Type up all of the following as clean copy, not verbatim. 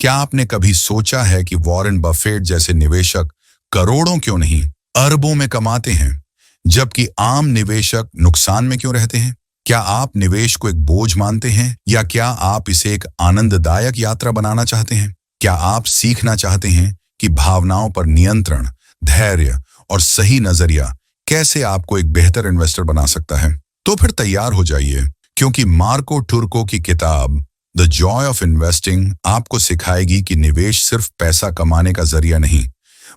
क्या आपने कभी सोचा है कि वॉरेन बफेट जैसे निवेशक करोड़ों क्यों नहीं अरबों में कमाते हैं, जबकि आम निवेशक नुकसान में क्यों रहते हैं? क्या आप निवेश को एक बोझ मानते हैं या क्या आप इसे एक आनंददायक यात्रा बनाना चाहते हैं? क्या आप सीखना चाहते हैं कि भावनाओं पर नियंत्रण, धैर्य और सही नजरिया कैसे आपको एक बेहतर इन्वेस्टर बना सकता है? तो फिर तैयार हो जाइए, क्योंकि मार्को टुर्को की किताब द जॉय ऑफ इन्वेस्टिंग आपको सिखाएगी कि निवेश सिर्फ पैसा कमाने का जरिया नहीं,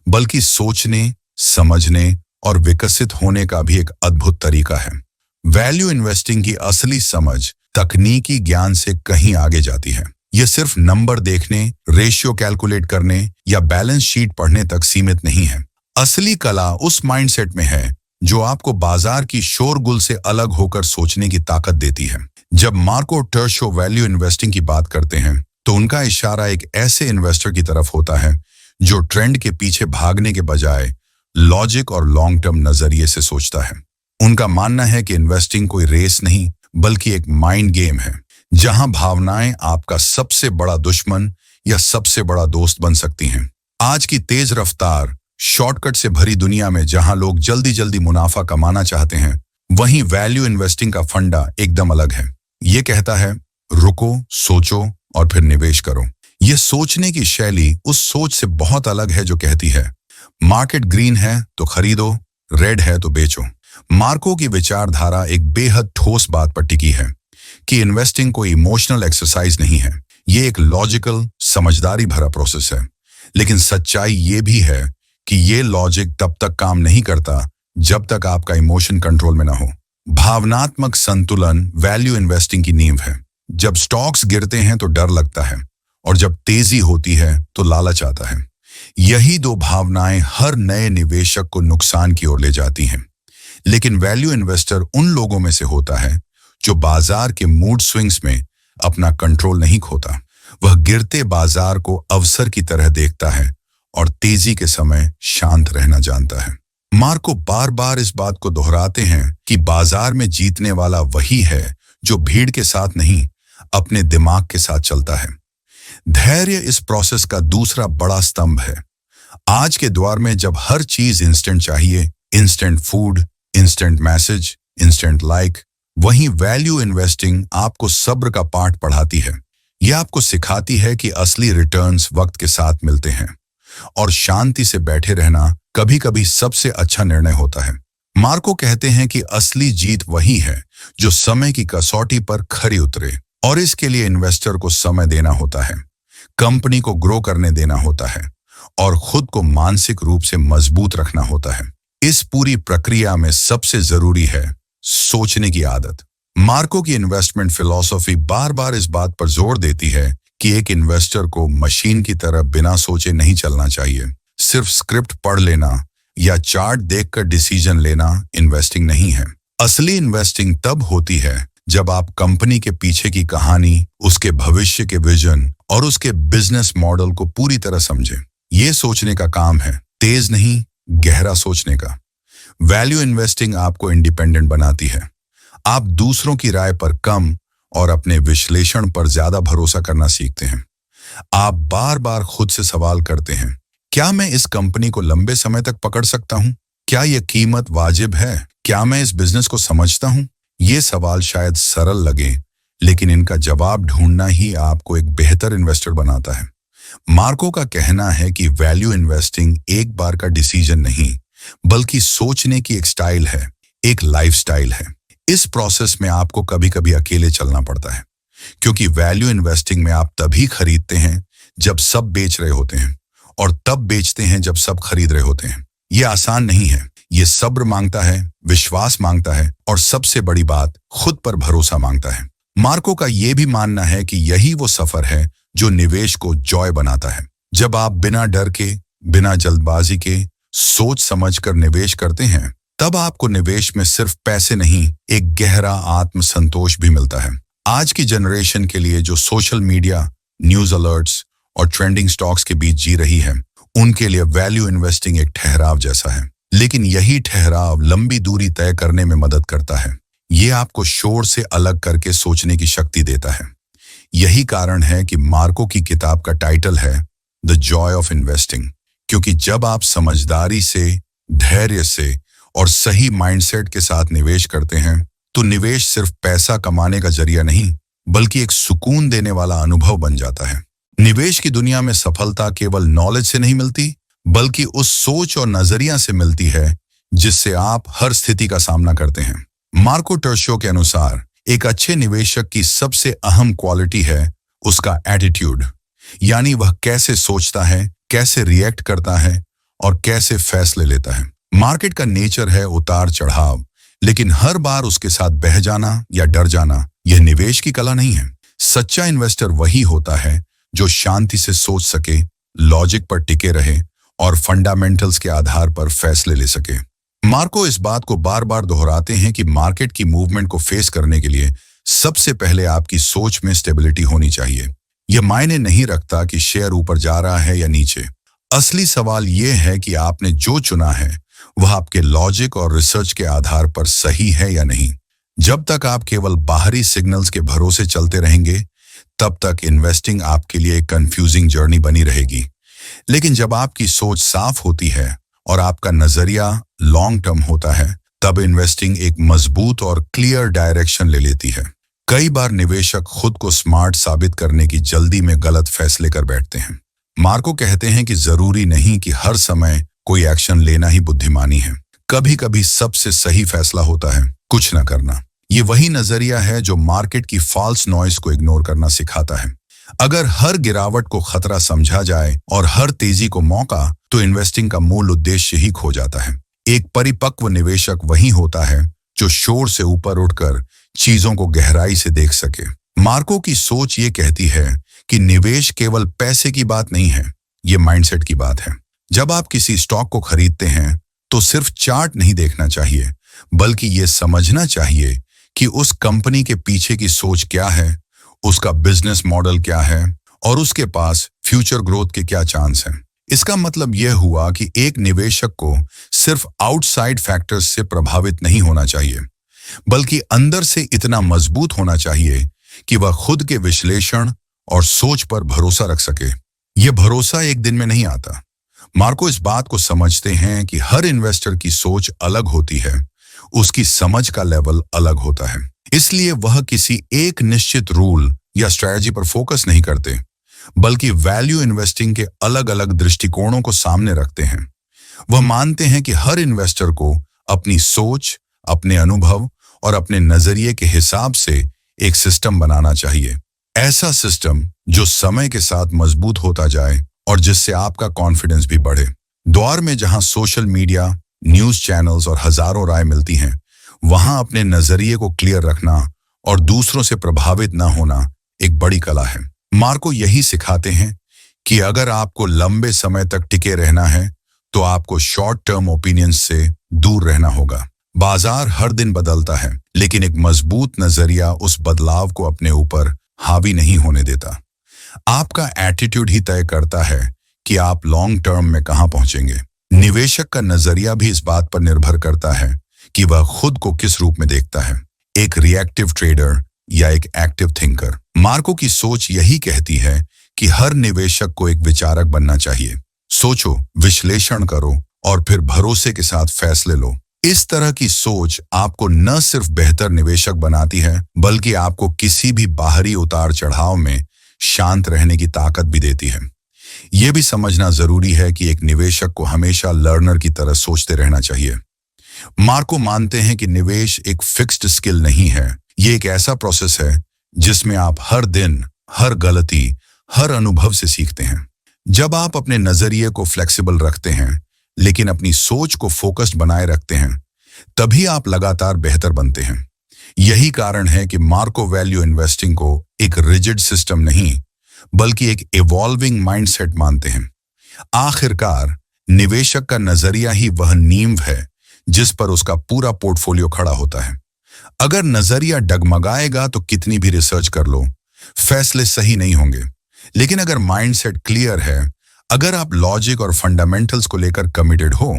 बल्कि सोचने, समझने और विकसित होने का भी एक अद्भुत तरीका है। वैल्यू इन्वेस्टिंग की असली समझ तकनीकी ज्ञान से कहीं आगे जाती है। यह सिर्फ नंबर देखने, रेशियो कैलकुलेट करने या बैलेंस शीट पढ़ने तक सीमित नहीं है। असली कला उस माइंडसेट में है जो आपको बाजार की शोरगुल से अलग होकर सोचने की ताकत देती है। जब मार्को टर्शो वैल्यू इन्वेस्टिंग की बात करते हैं तो उनका इशारा एक ऐसे इन्वेस्टर की तरफ होता है जो ट्रेंड के पीछे भागने के बजाय लॉजिक और लॉन्ग टर्म नजरिए से सोचता है। उनका मानना है कि इन्वेस्टिंग कोई रेस नहीं, बल्कि एक माइंड गेम है, जहां भावनाएं आपका सबसे बड़ा दुश्मन या सबसे बड़ा दोस्त बन सकती हैं। आज की तेज रफ्तार, शॉर्टकट से भरी दुनिया में जहां लोग जल्दी जल्दी मुनाफा कमाना चाहते हैं, वहीं वैल्यू इन्वेस्टिंग का फंडा एकदम अलग है। ये कहता है, रुको, सोचो और फिर निवेश करो। यह सोचने की शैली उस सोच से बहुत अलग है जो कहती है, मार्केट ग्रीन है तो खरीदो, रेड है तो बेचो। मार्को की विचारधारा एक बेहद ठोस बात पर टिकी है कि इन्वेस्टिंग कोई इमोशनल एक्सरसाइज नहीं है, ये एक लॉजिकल, समझदारी भरा प्रोसेस है। लेकिन सच्चाई ये भी है कि ये लॉजिक तब तक काम नहीं करता जब तक आपका इमोशन कंट्रोल में ना हो। भावनात्मक संतुलन वैल्यू इन्वेस्टिंग की नींव है। जब स्टॉक्स गिरते हैं तो डर लगता है और जब तेजी होती है तो लालच आता है। यही दो भावनाएं हर नए निवेशक को नुकसान की ओर ले जाती हैं। लेकिन वैल्यू इन्वेस्टर उन लोगों में से होता है जो बाजार के मूड स्विंग्स में अपना कंट्रोल नहीं खोता। वह गिरते बाजार को अवसर की तरह देखता है और तेजी के समय शांत रहना जानता है। मार्को बार बार इस बात को दोहराते हैं कि बाजार में जीतने वाला वही है जो भीड़ के साथ नहीं, अपने दिमाग के साथ चलता है। धैर्य इस प्रोसेस का दूसरा बड़ा स्तंभ है। आज के दौर में जब हर चीज इंस्टेंट चाहिए, instant food, instant message, instant like, वहीं वैल्यू इन्वेस्टिंग आपको सब्र का पाठ पढ़ाती है। यह आपको सिखाती है कि असली रिटर्न्स वक्त के साथ मिलते हैं और शांति से बैठे रहना कभी कभी सबसे अच्छा निर्णय होता है। मार्को कहते हैं कि असली जीत वही है जो समय की कसौटी पर खरी उतरे, और इसके लिए इन्वेस्टर को समय देना होता है, कंपनी को ग्रो करने देना होता है और खुद को मानसिक रूप से मजबूत रखना होता है। इस पूरी प्रक्रिया में सबसे जरूरी है सोचने की आदत। मार्को की इन्वेस्टमेंट फिलॉसफी बार बार इस बात पर जोर देती है कि एक इन्वेस्टर को मशीन की तरह बिना सोचे नहीं चलना चाहिए। सिर्फ स्क्रिप्ट पढ़ लेना या चार्ट देखकर डिसीजन लेना इन्वेस्टिंग नहीं है। असली इन्वेस्टिंग तब होती है जब आप कंपनी के पीछे की कहानी, उसके भविष्य के विजन और उसके बिजनेस मॉडल को पूरी तरह समझें। ये सोचने का काम है, तेज नहीं, गहरा सोचने का। वैल्यू इन्वेस्टिंग आपको इंडिपेंडेंट बनाती है। आप दूसरों की राय पर कम और अपने विश्लेषण पर ज्यादा भरोसा करना सीखते हैं। आप बार बार खुद से सवाल करते हैं, क्या मैं इस कंपनी को लंबे समय तक पकड़ सकता हूं? क्या यह कीमत वाजिब है? क्या मैं इस बिजनेस को समझता हूं? ये सवाल शायद सरल लगे, लेकिन इनका जवाब ढूंढना ही आपको एक बेहतर इन्वेस्टर बनाता है। मार्को का कहना है कि वैल्यू इन्वेस्टिंग एक बार का डिसीजन नहीं, बल्कि सोचने की एक स्टाइल है, एक लाइफस्टाइल है। इस प्रोसेस में आपको कभी कभी अकेले चलना पड़ता है, क्योंकि वैल्यू इन्वेस्टिंग में आप तभी खरीदते हैं जब सब बेच रहे होते हैं और तब बेचते हैं जब सब खरीद रहे होते हैं। यह आसान नहीं है, यह सब्र मांगता है, विश्वास मांगता है और सबसे बड़ी बात, खुद पर भरोसा मांगता है। मार्को का यह भी मानना है कि यही वो सफर है जो निवेश को जॉय बनाता है। जब आप बिना डर के, बिना जल्दबाजी के, सोच समझकर निवेश करते हैं, तब आपको निवेश में सिर्फ पैसे नहीं, एक गहरा आत्म संतोष भी मिलता है। आज की जनरेशन के लिए जो सोशल मीडिया, न्यूज अलर्ट्स और ट्रेंडिंग स्टॉक्स के बीच जी रही है, उनके लिए वैल्यू इन्वेस्टिंग एक ठहराव जैसा है। लेकिन यही ठहराव लंबी दूरी तय करने में मदद करता है। ये आपको शोर से अलग करके सोचने की शक्ति देता है। यही कारण है कि मार्को की किताब का टाइटल है द जॉय ऑफ इन्वेस्टिंग, क्योंकि जब आप समझदारी से, धैर्य से और सही माइंडसेट के साथ निवेश करते हैं, तो निवेश सिर्फ पैसा कमाने का जरिया नहीं, बल्कि एक सुकून देने वाला अनुभव बन जाता है। निवेश की दुनिया में सफलता केवल नॉलेज से नहीं मिलती, बल्कि उस सोच और नजरिया से मिलती है जिससे आप हर स्थिति का सामना करते हैं। मार्को टर्शो के अनुसार एक अच्छे निवेशक की सबसे अहम क्वालिटी है उसका एटीट्यूड, यानी वह कैसे सोचता है, कैसे रिएक्ट करता है और कैसे फैसले लेता है। मार्केट का नेचर है उतार चढ़ाव, लेकिन हर बार उसके साथ बह जाना या डर जाना यह निवेश की कला नहीं है। सच्चा इन्वेस्टर वही होता है जो शांति से सोच सके, लॉजिक पर टिके रहे और फंडामेंटल्स के आधार पर फैसले ले सके। मार्को इस बात को बार बार दोहराते हैं कि मार्केट की मूवमेंट को फेस करने के लिए सबसे पहले आपकी सोच में स्टेबिलिटी होनी चाहिए। यह मायने नहीं रखता कि शेयर ऊपर जा रहा है या नीचे। असली सवाल यह है कि आपने जो चुना है वह आपके लॉजिक और रिसर्च के आधार पर सही है या नहीं। जब तक आप केवल बाहरी सिग्नल्स के भरोसे चलते रहेंगे, तब तक इन्वेस्टिंग आपके लिए एक कंफ्यूजिंग जर्नी बनी रहेगी। लेकिन जब आपकी सोच साफ होती है और आपका नजरिया लॉन्ग टर्म होता है, तब इन्वेस्टिंग एक मजबूत और क्लियर डायरेक्शन ले लेती है। कई बार निवेशक खुद को स्मार्ट साबित करने की जल्दी में गलत फैसले कर बैठते हैं। मार्को कहते हैं कि जरूरी नहीं कि हर समय कोई एक्शन लेना ही बुद्धिमानी है। कभी कभी सबसे सही फैसला होता है कुछ न करना। ये वही नजरिया है जो मार्केट की फॉल्स नॉइस को इग्नोर करना सिखाता है। अगर हर गिरावट को खतरा समझा जाए और हर तेजी को मौका, तो इन्वेस्टिंग का मूल उद्देश्य ही खो जाता है। एक परिपक्व निवेशक वही होता है जो शोर से ऊपर उठकर चीजों को गहराई से देख सके। मार्को की सोच ये कहती है कि निवेश केवल पैसे की बात नहीं है, ये माइंडसेट की बात है। जब आप किसी स्टॉक को खरीदते हैं तो सिर्फ चार्ट नहीं देखना चाहिए, बल्कि ये समझना चाहिए कि उस कंपनी के पीछे की सोच क्या है, उसका बिजनेस मॉडल क्या है और उसके पास फ्यूचर ग्रोथ के क्या चांस हैं। इसका मतलब यह हुआ कि एक निवेशक को सिर्फ आउटसाइड फैक्टर्स से प्रभावित नहीं होना चाहिए, बल्कि अंदर से इतना मजबूत होना चाहिए कि वह खुद के विश्लेषण और सोच पर भरोसा रख सके। यह भरोसा एक दिन में नहीं आता। मार्को इस बात को समझते हैं कि हर इन्वेस्टर की सोच अलग होती है, उसकी समझ का लेवल अलग होता है। इसलिए वह किसी एक निश्चित रूल या स्ट्रेटजी पर फोकस नहीं करते, बल्कि वैल्यू इन्वेस्टिंग के अलग अलग दृष्टिकोणों को सामने रखते हैं। वह मानते हैं कि हर इन्वेस्टर को अपनी सोच, अपने अनुभव और अपने नजरिए के हिसाब से एक सिस्टम बनाना चाहिए। ऐसा सिस्टम जो समय के साथ मजबूत होता जाए और जिससे आपका कॉन्फिडेंस भी बढ़े। दौर में जहां सोशल मीडिया, न्यूज चैनल्स और हजारों राय मिलती हैं, वहां अपने नजरिए को क्लियर रखना और दूसरों से प्रभावित न होना एक बड़ी कला है। मार्को यही सिखाते हैं कि अगर आपको लंबे समय तक टिके रहना है, तो आपको शॉर्ट टर्म ओपिनियंस से दूर रहना होगा। बाजार हर दिन बदलता है, लेकिन एक मजबूत नजरिया उस बदलाव को अपने ऊपर हावी नहीं होने देता। आपका एटीट्यूड ही तय करता है कि आप लॉन्ग टर्म में कहां पहुंचेंगे। निवेशक का नजरिया भी इस बात पर निर्भर करता है कि वह खुद को किस रूप में देखता है, एक रिएक्टिव ट्रेडर या एक एक्टिव थिंकर। मार्को की सोच यही कहती है कि हर निवेशक को एक विचारक बनना चाहिए। सोचो, विश्लेषण करो और फिर भरोसे के साथ फैसले लो। इस तरह की सोच आपको न सिर्फ बेहतर निवेशक बनाती है, बल्कि आपको किसी भी बाहरी उतार चढ़ाव में शांत रहने की ताकत भी देती है। यह भी समझना जरूरी है कि एक निवेशक को हमेशा लर्नर की तरह सोचते रहना चाहिए। मार्को मानते हैं कि निवेश एक फिक्स्ड स्किल नहीं है, ये एक ऐसा प्रोसेस है जिसमें आप हर दिन, हर गलती, हर अनुभव से सीखते हैं। जब आप अपने नजरिए को फ्लेक्सिबल रखते हैं, लेकिन अपनी सोच को फोकस्ड बनाए रखते हैं, तभी आप लगातार बेहतर बनते हैं। यही कारण है कि मार्को वैल्यू इन्वेस्टिंग को एक रिजिड सिस्टम नहीं, बल्कि एक इवॉल्विंग माइंडसेट मानते हैं। आखिरकार निवेशक का नजरिया ही वह नींव है जिस पर उसका पूरा पोर्टफोलियो खड़ा होता है। अगर नजरिया डगमगाएगा तो कितनी भी रिसर्च कर लो, फैसले सही नहीं होंगे। लेकिन अगर माइंडसेट क्लियर है, अगर आप लॉजिक और फंडामेंटल्स को लेकर कमिटेड हो,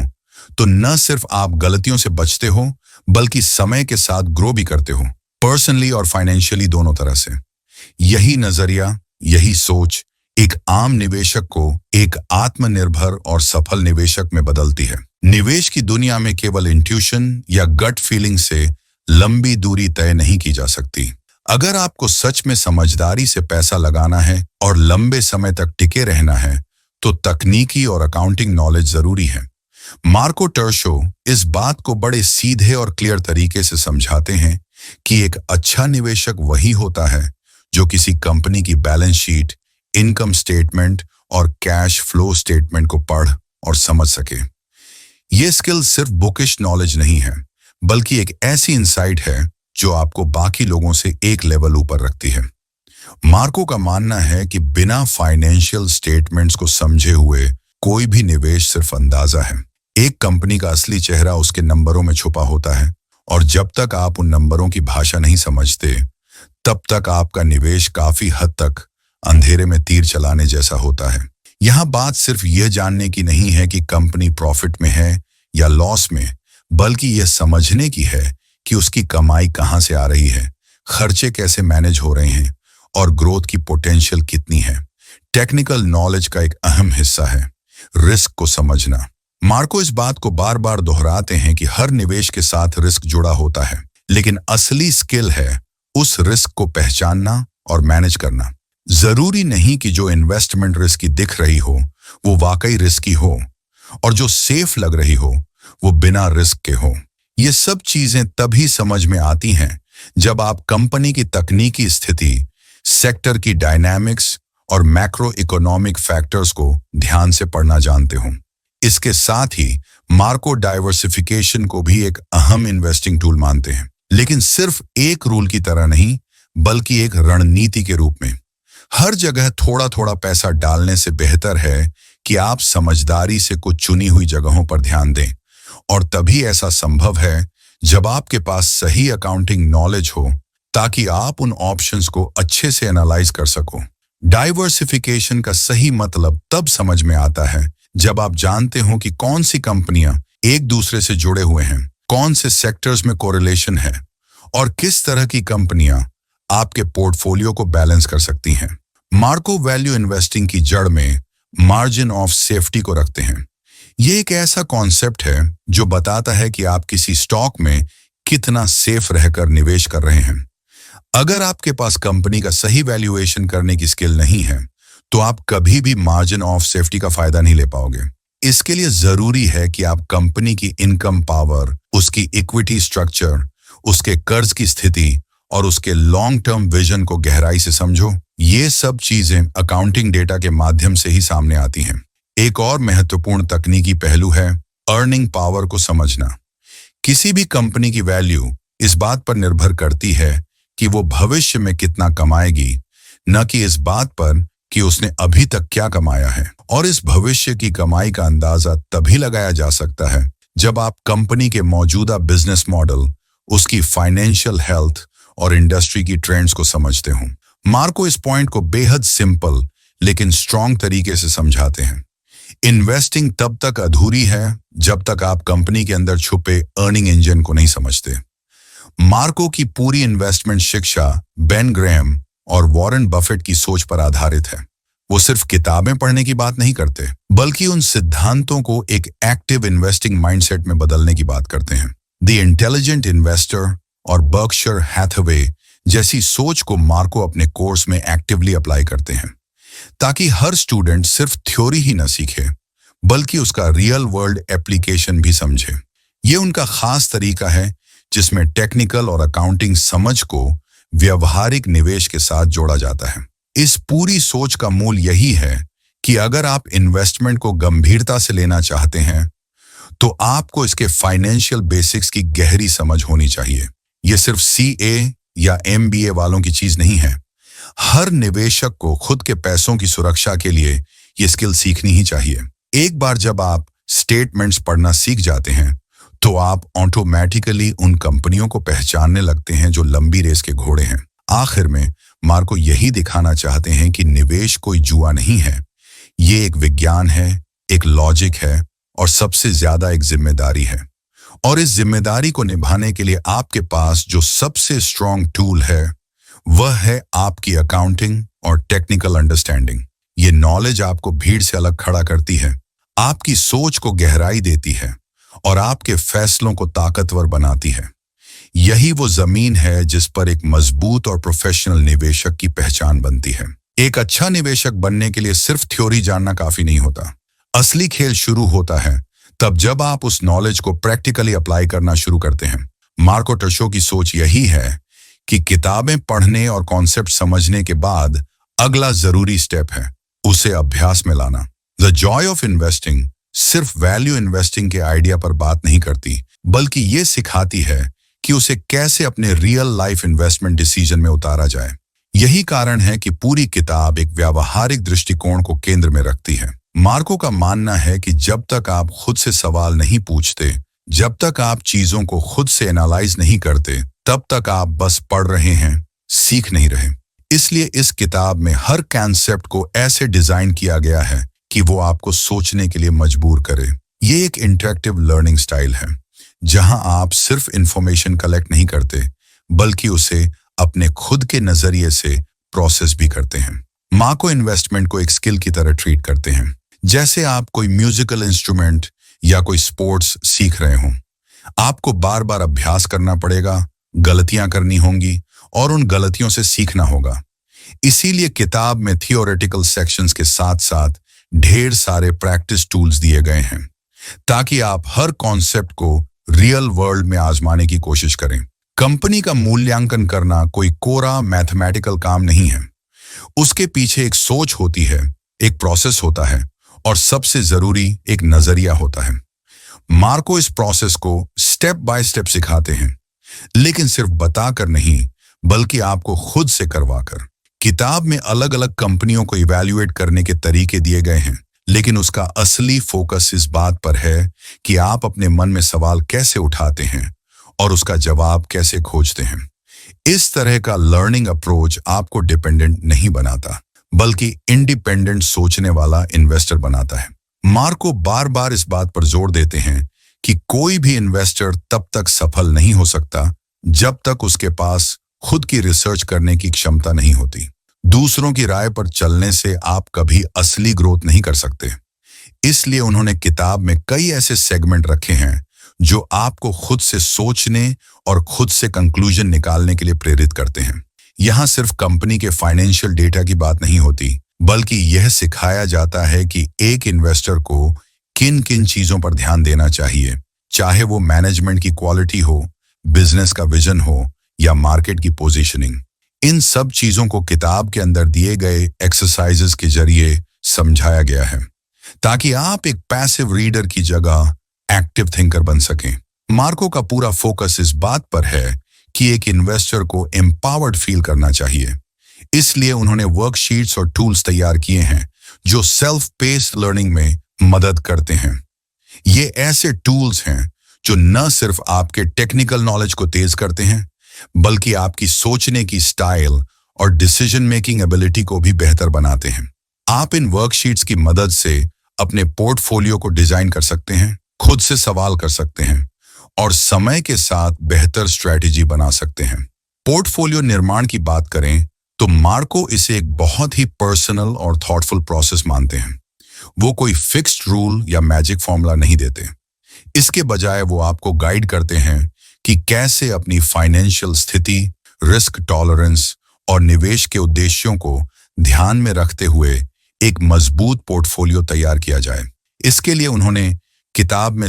तो न सिर्फ आप गलतियों से बचते हो, बल्कि समय के साथ ग्रो भी करते हो, पर्सनली और फाइनेंशियली दोनों तरह से। यही नजरिया, यही सोच एक आम निवेशक को एक आत्मनिर्भर और सफल निवेशक में बदलती है। निवेश की दुनिया में केवल इंट्यूशन या गट फीलिंग से लंबी दूरी तय नहीं की जा सकती। अगर आपको सच में समझदारी से पैसा लगाना है और लंबे समय तक टिके रहना है, तो तकनीकी और अकाउंटिंग नॉलेज जरूरी है। मार्को टर्शो इस बात को बड़े सीधे और क्लियर तरीके से समझाते हैं कि एक अच्छा निवेशक वही होता है जो किसी कंपनी की बैलेंस शीट, इनकम स्टेटमेंट और कैश फ्लो स्टेटमेंट को पढ़ और समझ सके। ये स्किल सिर्फ बुकिश नॉलेज नहीं है, बल्कि एक ऐसी इंसाइट है जो आपको बाकी लोगों से एक लेवल ऊपर रखती है। मार्को का मानना है कि बिना फाइनेंशियल स्टेटमेंट्स को समझे हुए कोई भी निवेश सिर्फ अंदाजा है। एक कंपनी का असली चेहरा उसके नंबरों में छुपा होता है, और जब तक आप उन नंबरों की भाषा नहीं समझते, तब तक आपका निवेश काफी हद तक अंधेरे में तीर चलाने जैसा होता है। यहाँ बात सिर्फ यह जानने की नहीं है कि कंपनी प्रॉफिट में है या लॉस में, बल्कि यह समझने की है कि उसकी कमाई कहाँ से आ रही है, खर्चे कैसे मैनेज हो रहे हैं और ग्रोथ की पोटेंशियल कितनी है। टेक्निकल नॉलेज का एक अहम हिस्सा है रिस्क को समझना। मार्को इस बात को बार बार दोहराते हैं कि हर निवेश के साथ रिस्क जुड़ा होता है, लेकिन असली स्किल है उस रिस्क को पहचानना और मैनेज करना। जरूरी नहीं कि जो इन्वेस्टमेंट रिस्की दिख रही हो वो वाकई रिस्की हो, और जो सेफ लग रही हो वो बिना रिस्क के हो। ये सब चीजें तभी समझ में आती हैं जब आप कंपनी की तकनीकी स्थिति, सेक्टर की डायनामिक्स और मैक्रो इकोनॉमिक फैक्टर्स को ध्यान से पढ़ना जानते हो। इसके साथ ही मार्को डाइवर्सिफिकेशन को भी एक अहम इन्वेस्टिंग टूल मानते हैं, लेकिन सिर्फ एक रूल की तरह नहीं, बल्कि एक रणनीति के रूप में। हर जगह थोड़ा थोड़ा पैसा डालने से बेहतर है कि आप समझदारी से कुछ चुनी हुई जगहों पर ध्यान दें, और तभी ऐसा संभव है जब आपके पास सही अकाउंटिंग नॉलेज हो, ताकि आप उन ऑप्शंस को अच्छे से एनालाइज कर सको। डाइवर्सिफिकेशन का सही मतलब तब समझ में आता है जब आप जानते हो कि कौन सी कंपनियां एक दूसरे से जुड़े हुए हैं, कौन से सेक्टर्स में कोरिलेशन है, और किस तरह की कंपनियां आपके पोर्टफोलियो को बैलेंस कर सकती हैं। मार्को वैल्यू इन्वेस्टिंग की जड़ में मार्जिन ऑफ सेफ्टी को रखते हैं। ये एक ऐसा कॉन्सेप्ट है जो बताता है कि आप किसी स्टॉक में कितना सेफ रहकर निवेश कर रहे हैं। अगर आपके पास कंपनी का सही वैल्यूएशन करने की स्किल नहीं है, तो आप कभी भी मार्जिन ऑफ सेफ्टी का फायदा नहीं ले पाओगे। इसके लिए जरूरी है कि आप कंपनी की इनकम पावर, उसकी इक्विटी स्ट्रक्चर, उसके कर्ज की स्थिति और उसके लॉन्ग टर्म विजन को गहराई से समझो। ये सब चीजें अकाउंटिंग डेटा के माध्यम से ही सामने आती हैं। एक और महत्वपूर्ण तकनीकी पहलू है अर्निंग पावर को समझना। किसी भी कंपनी की वैल्यू इस बात पर निर्भर करती है कि वो भविष्य में कितना कमाएगी, न कि इस बात पर कि उसने अभी तक क्या कमाया है। और इस भविष्य की कमाई का अंदाजा तभी लगाया जा सकता है जब आप कंपनी के मौजूदा बिजनेस मॉडल, उसकी फाइनेंशियल हेल्थ और इंडस्ट्री की ट्रेंड्स को समझते हो। मार्को इस पॉइंट को बेहद सिंपल लेकिन स्ट्रॉन्ग तरीके से समझाते हैं। इन्वेस्टिंग तब तक अधूरी है जब तक आप कंपनी के अंदर छुपे अर्निंग इंजन को नहीं समझते। मार्को की पूरी इन्वेस्टमेंट शिक्षा बेन ग्रेहम और वॉरेन बफेट की सोच पर आधारित है। वो सिर्फ किताबें पढ़ने की बात नहीं करते, बल्कि उन सिद्धांतों को एक एक्टिव इन्वेस्टिंग माइंडसेट में बदलने की बात करते हैं। द इंटेलिजेंट इन्वेस्टर और बर्कशायर हैथवे जैसी सोच को मार्को अपने कोर्स में एक्टिवली अप्लाई करते हैं, ताकि हर स्टूडेंट सिर्फ थ्योरी ही न सीखे, बल्कि उसका रियल वर्ल्ड एप्लीकेशन भी समझे। ये उनका खास तरीका है जिसमें टेक्निकल और अकाउंटिंग समझ को व्यवहारिक निवेश के साथ जोड़ा जाता है। इस पूरी सोच का मूल यही है कि अगर आप इन्वेस्टमेंट को गंभीरता से लेना चाहते हैं, तो आपको इसके फाइनेंशियल बेसिक्स की गहरी समझ होनी चाहिए। यह सिर्फ CA या MBA वालों की चीज नहीं है। हर निवेशक को खुद के पैसों की सुरक्षा के लिए ये स्किल सीखनी ही चाहिए। एक बार जब आप स्टेटमेंट्स पढ़ना सीख जाते हैं, तो आप ऑटोमेटिकली उन कंपनियों को पहचानने लगते हैं जो लंबी रेस के घोड़े हैं। आखिर में मार्को यही दिखाना चाहते हैं कि निवेश कोई जुआ नहीं है। ये एक विज्ञान है, एक लॉजिक है और सबसे ज्यादा एक जिम्मेदारी है। और इस जिम्मेदारी को निभाने के लिए आपके पास जो सबसे स्ट्रॉन्ग टूल है वह है आपकी अकाउंटिंग और टेक्निकल अंडरस्टैंडिंग। ये नॉलेज आपको भीड़ से अलग खड़ा करती है, आपकी सोच को गहराई देती है और आपके फैसलों को ताकतवर बनाती है। यही वो जमीन है जिस पर एक मजबूत और प्रोफेशनल निवेशक की पहचान बनती है। एक अच्छा निवेशक बनने के लिए सिर्फ थ्योरी जानना काफी नहीं होता। असली खेल शुरू होता है तब जब आप उस नॉलेज को प्रैक्टिकली अप्लाई करना शुरू करते हैं। मार्को टशो की सोच यही है कि किताबें पढ़ने और कॉन्सेप्ट समझने के बाद अगला जरूरी स्टेप है उसे अभ्यास में लाना। द जॉय ऑफ इन्वेस्टिंग सिर्फ वैल्यू इन्वेस्टिंग के आइडिया पर बात नहीं करती, बल्कि ये सिखाती है कि उसे कैसे अपने रियल लाइफ इन्वेस्टमेंट डिसीजन में उतारा जाए। यही कारण है कि पूरी किताब एक व्यावहारिक दृष्टिकोण को केंद्र में रखती है। मार्को का मानना है कि जब तक आप खुद से सवाल नहीं पूछते, जब तक आप चीजों को खुद से एनालाइज नहीं करते, तब तक आप बस पढ़ रहे हैं, सीख नहीं रहे। इसलिए इस किताब में हर कॉन्सेप्ट को ऐसे डिजाइन किया गया है कि वो आपको सोचने के लिए मजबूर करे। ये एक इंटरेक्टिव लर्निंग स्टाइल है जहां आप सिर्फ इंफॉर्मेशन कलेक्ट नहीं करते, बल्कि उसे अपने खुद के नजरिए से प्रोसेस भी करते हैं। मार्को इन्वेस्टमेंट को एक स्किल की तरह ट्रीट करते हैं, जैसे आप कोई म्यूजिकल इंस्ट्रूमेंट या कोई स्पोर्ट्स सीख रहे हों। आपको बार बार अभ्यास करना पड़ेगा, गलतियां करनी होंगी और उन गलतियों से सीखना होगा। इसीलिए किताब में थियोरेटिकल सेक्शंस के साथ साथ ढेर सारे प्रैक्टिस टूल्स दिए गए हैं ताकि आप हर कॉन्सेप्ट को रियल वर्ल्ड में आजमाने की कोशिश करें। कंपनी का मूल्यांकन करना कोई कोरा मैथमेटिकल काम नहीं है। उसके पीछे एक सोच होती है, एक प्रोसेस होता है और सबसे जरूरी एक नजरिया होता है। मार्को इस प्रोसेस को स्टेप बाय स्टेप सिखाते हैं, लेकिन सिर्फ बताकर नहीं, बल्कि आपको खुद से करवाकर। किताब में अलग अलग कंपनियों को इवैल्यूएट करने के तरीके दिए गए हैं, लेकिन उसका असली फोकस इस बात पर है कि आप अपने मन में सवाल कैसे उठाते हैं और उसका जवाब कैसे खोजते हैं। इस तरह का लर्निंग अप्रोच आपको डिपेंडेंट नहीं बनाता, बल्कि इंडिपेंडेंट सोचने वाला इन्वेस्टर बनाता है। मार्को बार बार इस बात पर जोर देते हैं कि कोई भी इन्वेस्टर तब तक सफल नहीं हो सकता जब तक उसके पास खुद की रिसर्च करने की क्षमता नहीं होती। दूसरों की राय पर चलने से आप कभी असली ग्रोथ नहीं कर सकते। इसलिए उन्होंने किताब में कई ऐसे सेगमेंट रखे हैं जो आपको खुद से सोचने और खुद से कंक्लूजन निकालने के लिए प्रेरित करते हैं। यहाँ सिर्फ कंपनी के फाइनेंशियल डेटा की बात नहीं होती, बल्कि यह सिखाया जाता है कि एक इन्वेस्टर को किन किन चीजों पर ध्यान देना चाहिए, चाहे वो मैनेजमेंट की क्वालिटी हो, बिजनेस का विजन हो या मार्केट की पोजीशनिंग। इन सब चीजों को किताब के अंदर दिए गए एक्सरसाइजेस के जरिए समझाया गया है ताकि आप एक पैसिव रीडर की जगह एक्टिव थिंकर बन सकें। मार्को का पूरा फोकस इस बात पर है कि एक इन्वेस्टर को एम्पावर्ड फील करना चाहिए। इसलिए उन्होंने वर्कशीट्स और टूल्स तैयार किए हैं जो सेल्फ पेस्ड लर्निंग में मदद करते हैं। ये ऐसे टूल्स हैं जो न सिर्फ आपके टेक्निकल नॉलेज को तेज करते हैं, बल्कि आपकी सोचने की स्टाइल और डिसीजन मेकिंग एबिलिटी को भी बेहतर बनाते हैं। आप इन वर्कशीट्स की मदद से अपने पोर्टफोलियो को डिजाइन कर सकते हैं, खुद से सवाल कर सकते हैं और समय के साथ बेहतर स्ट्रेटेजी बना सकते हैं। पोर्टफोलियो निर्माण की बात करें तो मार्को इसे एक बहुत ही पर्सनल और थॉटफुल प्रोसेस मानते हैं। वो कोई फिक्स्ड रूल या मैजिक फॉर्मूला नहीं देते। इसके बजाय वो आपको गाइड करते हैं कि कैसे अपनी फाइनेंशियल स्थिति, रिस्क टॉलरेंस और निवेश के उद्देश्यों को ध्यान में रखते हुए एक मजबूत पोर्टफोलियो तैयार किया जाए। इसके लिए उन्होंने किताब में